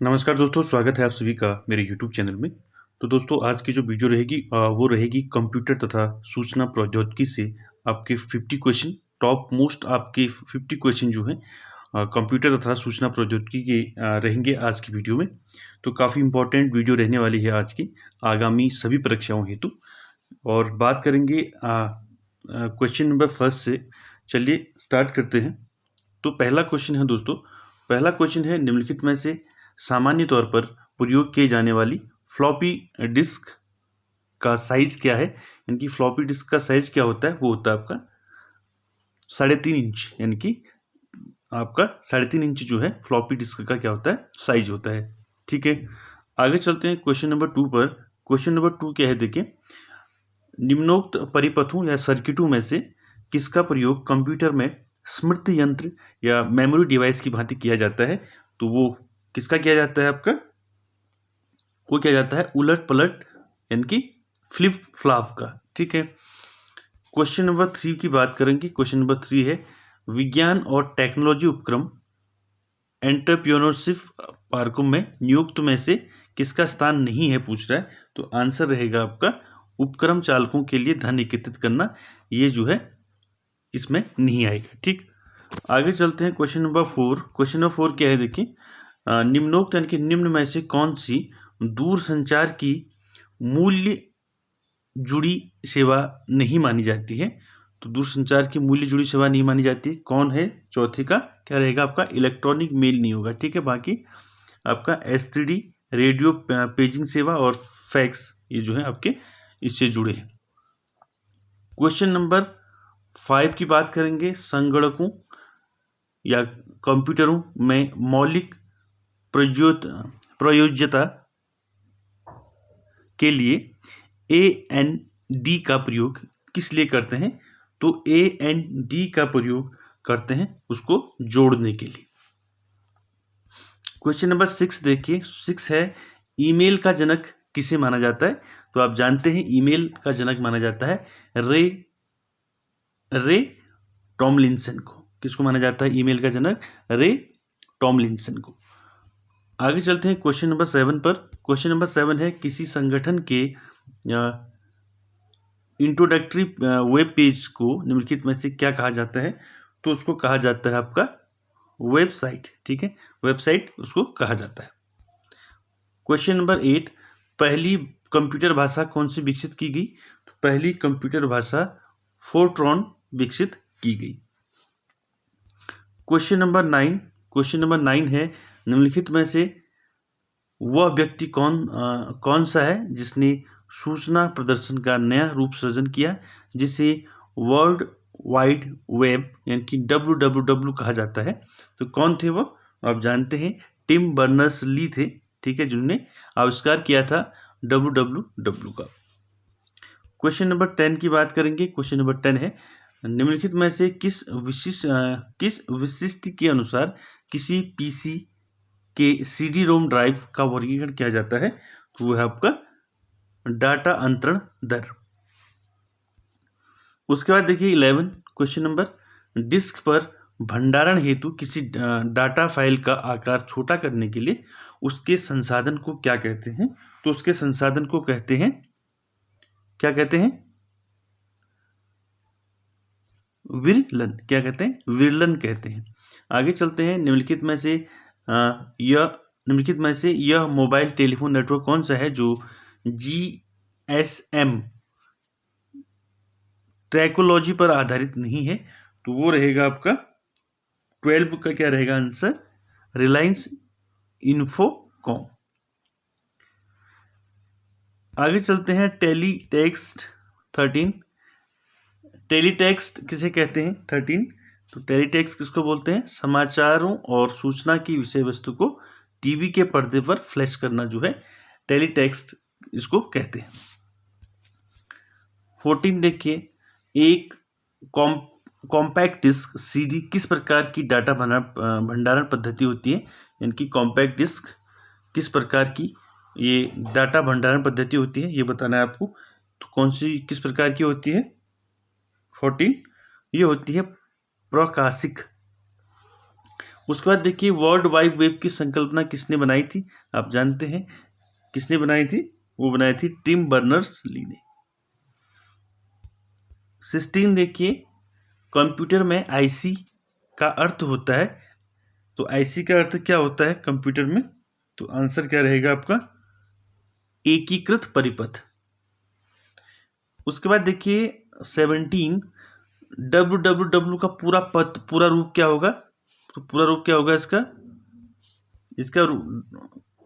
नमस्कार दोस्तों, स्वागत है आप सभी का मेरे यूट्यूब चैनल में। तो दोस्तों आज की जो वीडियो रहेगी वो रहेगी कंप्यूटर तथा सूचना प्रौद्योगिकी से आपके 50 क्वेश्चन, टॉप मोस्ट आपके 50 क्वेश्चन जो हैं कंप्यूटर तथा सूचना प्रौद्योगिकी के रहेंगे आज की वीडियो में। तो काफ़ी इम्पोर्टेंट वीडियो रहने वाली है आज की, आगामी सभी परीक्षाओं हेतु। और बात करेंगे क्वेश्चन नंबर फर्स्ट से। चलिए स्टार्ट करते हैं। तो पहला क्वेश्चन है दोस्तों, पहला क्वेश्चन है निम्नलिखित में से सामान्य तौर पर प्रयोग किए जाने वाली फ्लॉपी डिस्क का साइज क्या है। इनकी फ्लॉपी डिस्क का साइज क्या होता है, वो होता है आपका 3.5 इंच, यानी कि आपका 3.5 इंच जो है फ्लॉपी डिस्क का क्या होता है, साइज होता है। ठीक है, आगे चलते हैं क्वेश्चन नंबर 2 पर। क्वेश्चन नंबर 2 क्या है, देखिए, निम्नोक्त परिपथों या सर्किटों में से किसका प्रयोग कंप्यूटर में स्मृति यंत्र या मेमोरी डिवाइस की भांति किया जाता है। तो वो किसका किया जाता है, आपका वो किया जाता है उलट पलट, यानी कि फ्लिप फ्लॉप का। ठीक है, क्वेश्चन नंबर 3 की बात करेंगे। क्वेश्चन नंबर 3 है विज्ञान और टेक्नोलॉजी उपक्रम एंटरप्रेन्योरशिप पार्कों में नियुक्त में से किसका स्थान नहीं है, पूछ रहा है। तो आंसर रहेगा आपका उपक्रम चालकों के लिए धन एकत्रित करना, ये जो है इसमें नहीं आएगा। ठीक, आगे चलते हैं क्वेश्चन नंबर 4। क्वेश्चन नंबर 4 क्या है, देखिए, निम्नोक्त यानी कि निम्न में से कौन सी दूर संचार की मूल्य जुड़ी सेवा नहीं मानी जाती है। तो दूरसंचार की मूल्य जुड़ी सेवा नहीं मानी जाती, कौन है, चौथे का क्या रहेगा आपका इलेक्ट्रॉनिक मेल नहीं होगा। ठीक है, बाकी आपका एसटीडी, रेडियो पेजिंग सेवा और फैक्स, ये जो है आपके इससे जुड़े हैं। क्वेश्चन नंबर 5 की बात करेंगे, संगणकों या कंप्यूटरों में मौलिक प्रयोज्यता के लिए AND का प्रयोग किस लिए करते हैं। तो AND का प्रयोग करते हैं उसको जोड़ने के लिए। क्वेश्चन नंबर 6 देखिए, 6 है ईमेल का जनक किसे माना जाता है। तो आप जानते हैं ईमेल का जनक माना जाता है रे टॉमलिंसन को। किसको माना जाता है ईमेल का जनक, रे टॉमलिंसन को। आगे चलते हैं क्वेश्चन नंबर 7 पर। क्वेश्चन नंबर 7 है किसी संगठन के इंट्रोडक्टरी वेब पेज को निम्नलिखित में से क्या कहा जाता है। तो उसको कहा जाता है आपका वेबसाइट। ठीक है, वेबसाइट उसको कहा जाता है। क्वेश्चन नंबर 8, पहली कंप्यूटर भाषा कौन सी विकसित की गई। तो पहली कंप्यूटर भाषा फोर्ट्रॉन विकसित की गई। क्वेश्चन नंबर 9, क्वेश्चन नंबर 9 है निम्नलिखित में से वह व्यक्ति कौन सा है जिसने सूचना प्रदर्शन का नया रूप सृजन किया, जिसे वर्ल्ड वाइड वेब यानी कि WWW कहा जाता है। तो कौन थे वो, आप जानते हैं टिम बर्नर्स ली थे। ठीक है, जिन्होंने आविष्कार किया था WWW का। क्वेश्चन नंबर 10 की बात करेंगे। क्वेश्चन नंबर 10 है निम्नलिखित में से किस विशिष्ट के अनुसार किसी पीसी के CD रोम ड्राइव का वर्गीकरण किया जाता है। तो वो है आपका डाटा अंतरण दर। उसके बाद देखिए 11 क्वेश्चन नंबर, डिस्क पर भंडारण हेतु किसी डाटा फाइल का आकार छोटा करने के लिए उसके संसाधन को क्या कहते हैं। तो उसके संसाधन को कहते हैं, क्या कहते हैं, विरलन। क्या कहते हैं, विरलन कहते हैं। आगे चलते हैं, निम्नलिखित में से यह मोबाइल टेलीफोन नेटवर्क कौन सा है जो GSM ट्रैकोलॉजी पर आधारित नहीं है। तो वो रहेगा आपका 12 का क्या रहेगा आंसर, रिलायंस इन्फोकॉम। आगे चलते हैं टेलीटेक्स्ट 13। टेलीटेक्स्ट किसे कहते हैं 13। तो टेलीटेक्स्ट किसको बोलते हैं, समाचारों और सूचना की विषय वस्तु को टीवी के पर्दे पर फ्लैश करना जो है टेलीटेक्स्ट इसको कहते हैं। 14 देखिए, एक कॉम्पैक्ट डिस्क CD किस प्रकार की डाटा भंडारण पद्धति होती है। यानी कि कॉम्पैक्ट डिस्क किस प्रकार की ये डाटा भंडारण पद्धति होती है, ये बताना है आपको। तो कौन सी किस प्रकार की होती है 14, ये होती है प्रकाशिक। उसके बाद देखिए वर्ल्ड वाइड वेब की संकल्पना किसने बनाई थी, आप जानते हैं किसने बनाई थी, वो बनाई थी टिम बर्नर्स ली ने। 16 देखिए कंप्यूटर में आईसी का अर्थ होता है, तो आईसी का अर्थ क्या होता है कंप्यूटर में, तो आंसर क्या रहेगा आपका एकीकृत परिपथ। उसके बाद देखिए 17 www का पूरा रूप क्या होगा, तो पूरा रूप क्या होगा इसका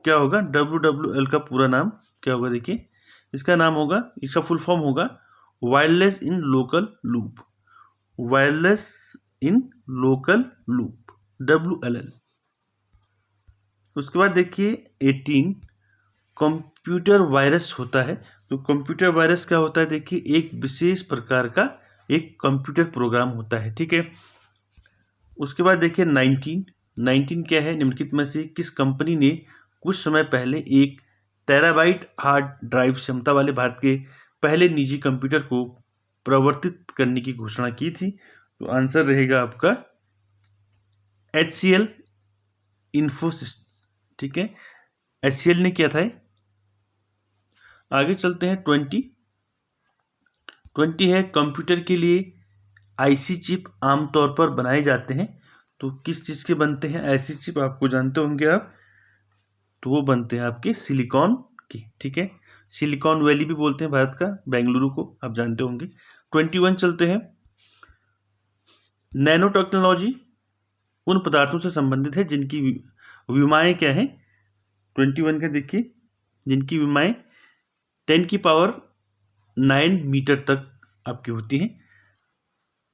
क्या होगा, WWL का पूरा नाम क्या होगा, देखिए इसका नाम होगा, इसका फुल फॉर्म होगा wireless in local loop, wireless in local loop, WLL। उसके बाद देखिए 18 कंप्यूटर वायरस होता है, तो कंप्यूटर वायरस क्या होता है, देखिए एक विशेष प्रकार का एक कंप्यूटर प्रोग्राम होता है, ठीक है। उसके बाद देखिए 19 क्या है, निम्नलिखित में से किस कंपनी ने कुछ समय पहले 1 टेराबाइट हार्ड ड्राइव क्षमता वाले भारत के पहले निजी कंप्यूटर को प्रवर्तित करने की घोषणा की थी, तो आंसर रहेगा आपका HCL इन्फोसिस, ठीक है, HCL ने किया था। आगे चलते हैं 20 है कंप्यूटर के लिए आईसी चिप आमतौर पर बनाए जाते हैं, तो किस चीज़ के बनते हैं आईसी चिप, आपको जानते होंगे आप, तो वो बनते हैं आपके सिलिकॉन के, ठीक है, सिलिकॉन वैली भी बोलते हैं भारत का बेंगलुरु को, आप जानते होंगे। 21 चलते हैं, नैनो टेक्नोलॉजी उन पदार्थों से संबंधित है जिनकी विमाएँ क्या है, 21 का देखिए जिनकी विमाएँ 10⁹ मीटर तक आपकी होती हैं,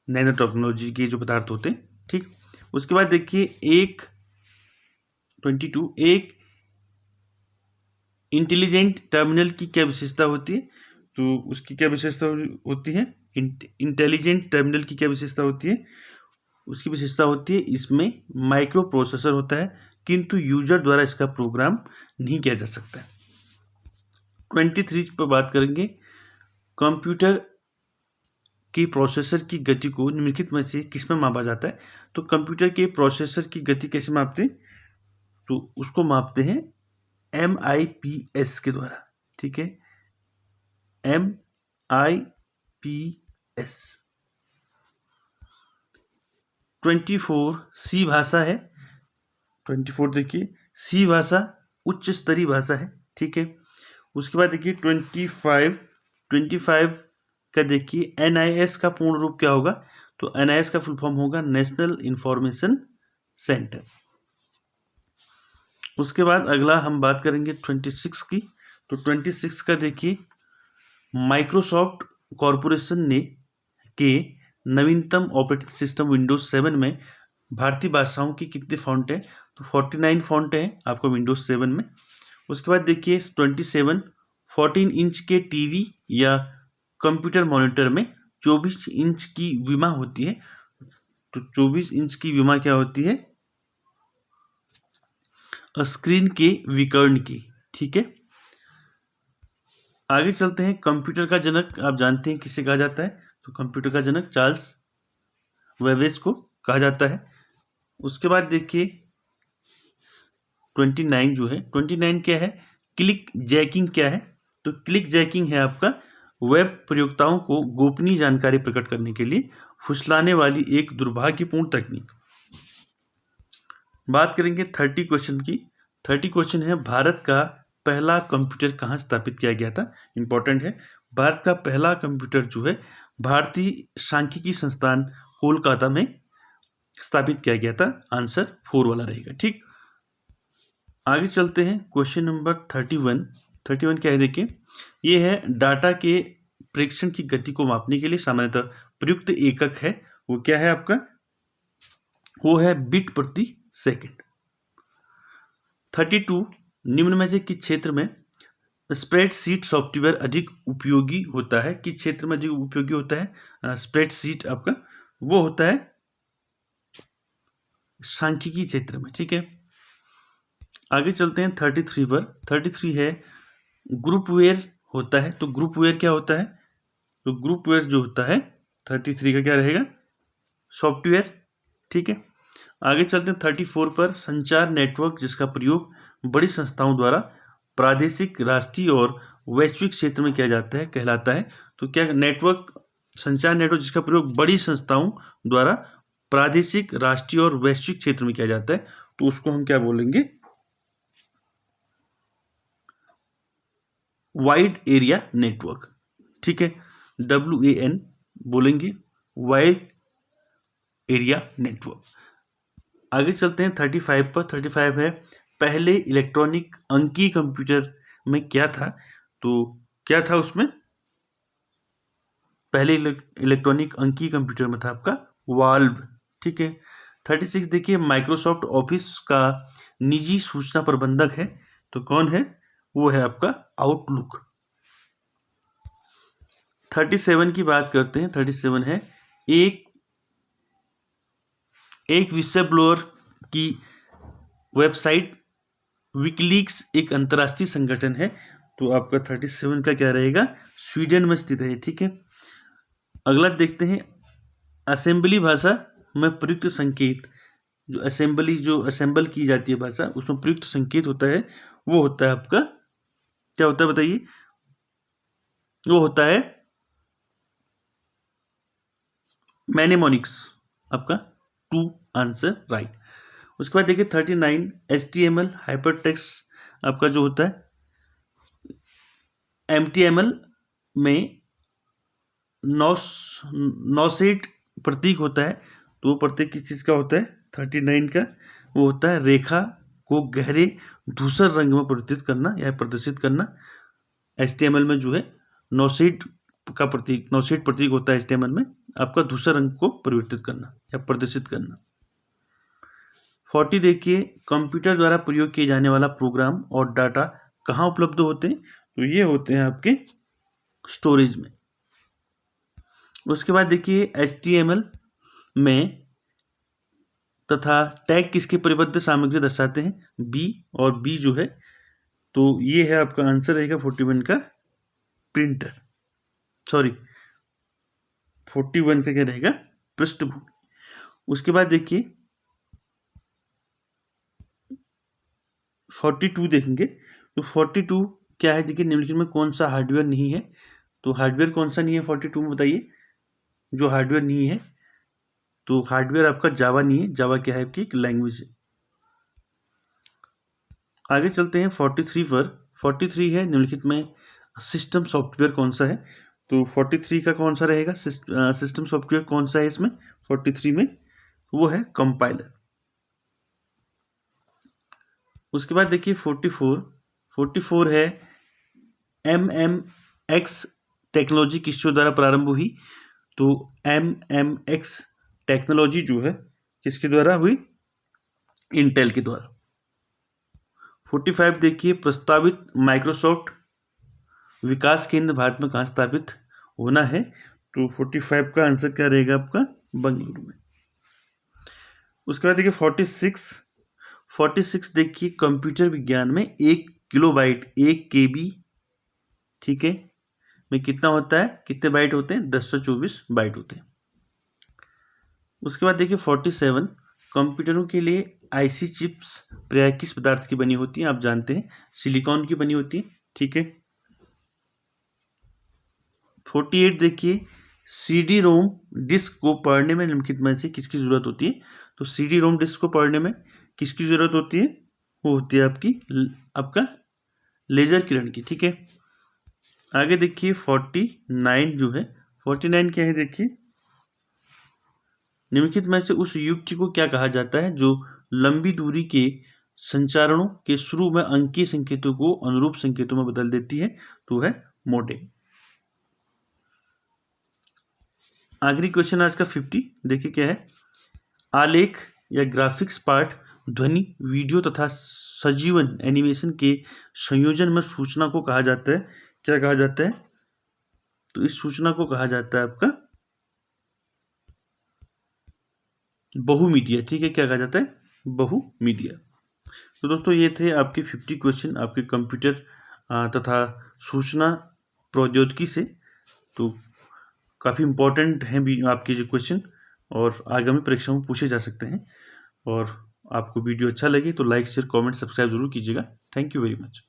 नैनो टेक्नोलॉजी के जो पदार्थ होते हैं, ठीक। उसके बाद देखिए 22 एक इंटेलिजेंट टर्मिनल की क्या विशेषता होती है, तो उसकी क्या विशेषता होती है, इंटेलिजेंट टर्मिनल की क्या विशेषता होती है, उसकी विशेषता होती है इसमें माइक्रो प्रोसेसर होता है किंतु यूजर द्वारा इसका प्रोग्राम नहीं किया जा सकता है। 23 पर बात करेंगे, कंप्यूटर की प्रोसेसर की गति को निम्नलिखित में से किसमें मापा जाता है, तो कंप्यूटर के प्रोसेसर की गति कैसे मापते हैं, तो उसको मापते हैं MIPS के द्वारा, ठीक है, MIPS। 24 सी भाषा है, 24 देखिए सी भाषा उच्च स्तरीय भाषा है, ठीक है। उसके बाद देखिए 25 का देखिए NIS का पूर्ण रूप क्या होगा, तो NIS का फुल फॉर्म होगा नेशनल इंफॉर्मेशन सेंटर। उसके बाद अगला हम बात करेंगे 26 की, तो 26 का देखिए माइक्रोसॉफ्ट कॉरपोरेशन ने के नवीनतम ऑपरेटिंग सिस्टम विंडोज 7 में भारतीय भाषाओं की कितने फॉन्ट है, तो 49 फॉन्ट है आपको विंडोज 7 में। उसके बाद देखिए 27 14 इंच के टीवी या कंप्यूटर मॉनिटर में 24 इंच की विमा होती है, तो 24 इंच की विमा क्या होती है, स्क्रीन के विकर्ण की, ठीक है। आगे चलते हैं, कंप्यूटर का जनक आप जानते हैं किसे कहा जाता है, तो कंप्यूटर का जनक चार्ल्स वेबेज को कहा जाता है। उसके बाद देखिए 29 जो है, 29 क्या है, क्लिक जैकिंग क्या है, तो क्लिक जैकिंग है आपका वेब प्रयोक्ताओं को गोपनीय जानकारी प्रकट करने के लिए फुसलाने वाली एक दुर्भाग्यपूर्ण तकनीक। बात करेंगे 30 क्वेश्चन की। 30 क्वेश्चन है, भारत का पहला कंप्यूटर कहाँ स्थापित किया गया था, इंपॉर्टेंट है। भारत का पहला कंप्यूटर जो है भारतीय सांख्यिकी संस्थान कोलकाता में स्थापित किया गया था, आंसर 4 वाला रहेगा, ठीक। आगे चलते हैं, क्वेश्चन नंबर 31 क्या है देखिए, ये है डाटा के प्रेषण की गति को मापने के लिए सामान्यतः प्रयुक्त एकक है, वो क्या है आपका, वो है बिट प्रति सेकंड। 32 निम्न में से किस क्षेत्र में स्प्रेडशीट सॉफ्टवेयर अधिक उपयोगी होता है, किस क्षेत्र में अधिक उपयोगी होता है स्प्रेडशीट आपका, वो होता है सांख्यिकी क्षेत्र में, ठीक है। आगे चलते हैं 33 पर। 33 है ग्रुपवेयर होता है, तो ग्रुपवेयर क्या होता है, तो ग्रुपवेयर जो होता है 33 का क्या रहेगा, सॉफ्टवेयर, ठीक है। आगे चलते हैं 34 पर, संचार नेटवर्क जिसका प्रयोग बड़ी संस्थाओं द्वारा प्रादेशिक, राष्ट्रीय और वैश्विक क्षेत्र में किया जाता है कहलाता है। तो क्या नेटवर्क, संचार नेटवर्क जिसका प्रयोग बड़ी संस्थाओं द्वारा प्रादेशिक, राष्ट्रीय और वैश्विक क्षेत्र में किया जाता है, तो उसको हम क्या बोलेंगे? Wide area network. ठीक है, WAN बोलेंगे, वाइड एरिया नेटवर्क। आगे चलते हैं 35 पर। 35 है, पहले इलेक्ट्रॉनिक अंकीय कंप्यूटर में क्या था? तो क्या था उसमें? पहले इलेक्ट्रॉनिक अंकीय कंप्यूटर में था आपका वाल्व। ठीक है। 36 देखिए, माइक्रोसॉफ्ट ऑफिस का निजी सूचना प्रबंधक है, तो कौन है? वो है आपका आउटलुक। 37 की बात करते हैं। 37 है, एक विश्व ब्लोअर की वेबसाइट विकीलीक्स एक अंतर्राष्ट्रीय संगठन है, तो आपका 37 का क्या रहेगा? स्वीडन में स्थित है। ठीक है। अगला देखते हैं, असेंबली भाषा में प्रयुक्त संकेत, जो असेंबल की जाती है भाषा, उसमें प्रयुक्त संकेत होता है, वो होता है आपका, क्या होता है बताइए? वो होता है मैनेमोनिक्स। आपका 2 आंसर राइट। उसके बाद देखिए 39, HTML हाइपरटेक्स्ट आपका जो होता है, MTML में नौसेट प्रतीक होता है, तो वो प्रतीक किस चीज़ का होता है? 39 का वो होता है रेखा को गहरे धूसर रंग में परिवर्तित करना या प्रदर्शित करना। HTML में जो है नौसेट प्रतीक होता है HTML में, आपका धूसर रंग को परिवर्तित करना या प्रदर्शित करना। 40 देखिए, कंप्यूटर द्वारा प्रयोग किए जाने वाला प्रोग्राम और डाटा कहाँ उपलब्ध होते हैं? तो ये होते हैं आपके स्टोरेज में। उसके बाद देखिए HTML में तथा टैग किसकी परिबद्ध सामग्री दर्शाते हैं? बी, और बी जो है, तो ये है आपका आंसर रहेगा 41 का प्रिंटर, सॉरी 41 का क्या रहेगा? पृष्ठभूमि। उसके बाद देखिए 42 देखेंगे, तो 42 क्या है? देखिए निम्नलिखित में कौन सा हार्डवेयर नहीं है? तो हार्डवेयर कौन सा नहीं है 42 में बताइए? जो हार्डवेयर नहीं है, तो हार्डवेयर आपका जावा नहीं है। जावा क्या है? आपकी एक लैंग्वेज है। आगे चलते हैं 43 पर। 43 है, निम्नलिखित में सिस्टम सॉफ्टवेयर कौन सा है? तो 43 का कौन सा रहेगा? सिस्टम सॉफ्टवेयर कौन सा है इसमें 43 में? वो है कंपाइलर। उसके बाद देखिए 44 है, MMX टेक्नोलॉजी किसके द्वारा प्रारंभ हुई? तो MMX टेक्नोलॉजी जो है किसके द्वारा हुई? इंटेल के द्वारा। 45 देखिए, प्रस्तावित माइक्रोसॉफ्ट विकास केंद्र भारत में कहाँ स्थापित होना है? तो 45 का आंसर क्या रहेगा आपका? बंगलुरु में। उसके बाद देखिए 46 देखिए, कंप्यूटर विज्ञान में 1 किलोबाइट 1 KB, ठीक है, में कितना होता है? कितने बाइट होते हैं? 1024 बाइट होते हैं। उसके बाद देखिए 47, कंप्यूटरों के लिए IC चिप्स प्राय किस पदार्थ की बनी होती हैं? आप जानते हैं सिलिकॉन की बनी होती है। ठीक है। 48 देखिए, CD-ROM डिस्क को पढ़ने में निम्नलिखित में से किसकी जरूरत होती है? तो CD-ROM डिस्क को पढ़ने में किसकी जरूरत होती है? वो होती है आपका लेजर किरण की। ठीक है। आगे देखिए 49 जो है, 49 क्या है? देखिए निम्नलिखित में से उस युक्ति को क्या कहा जाता है जो लंबी दूरी के संचारणों के शुरू में अंकीय संकेतों को अनुरूप संकेतों में बदल देती है? तो है मोडेम। आखिरी क्वेश्चन आज का 50 देखिए क्या है? आलेख या ग्राफिक्स पार्ट ध्वनि, वीडियो तथा सजीवन एनिमेशन के संयोजन में सूचना को कहा जाता है? क्या कहा जाता है? तो इस सूचना को कहा जाता है आपका बहुमीडिया। ठीक है, क्या कहा जाता है? बहुमीडिया। तो दोस्तों ये थे आपके 50 क्वेश्चन आपके कंप्यूटर तथा सूचना प्रौद्योगिकी से। तो काफ़ी इम्पोर्टेंट हैं भी आपके जो क्वेश्चन, और आगामी परीक्षाओं में पूछे जा सकते हैं। और आपको वीडियो अच्छा लगे तो लाइक शेयर कमेंट सब्सक्राइब ज़रूर कीजिएगा। Thank you very much.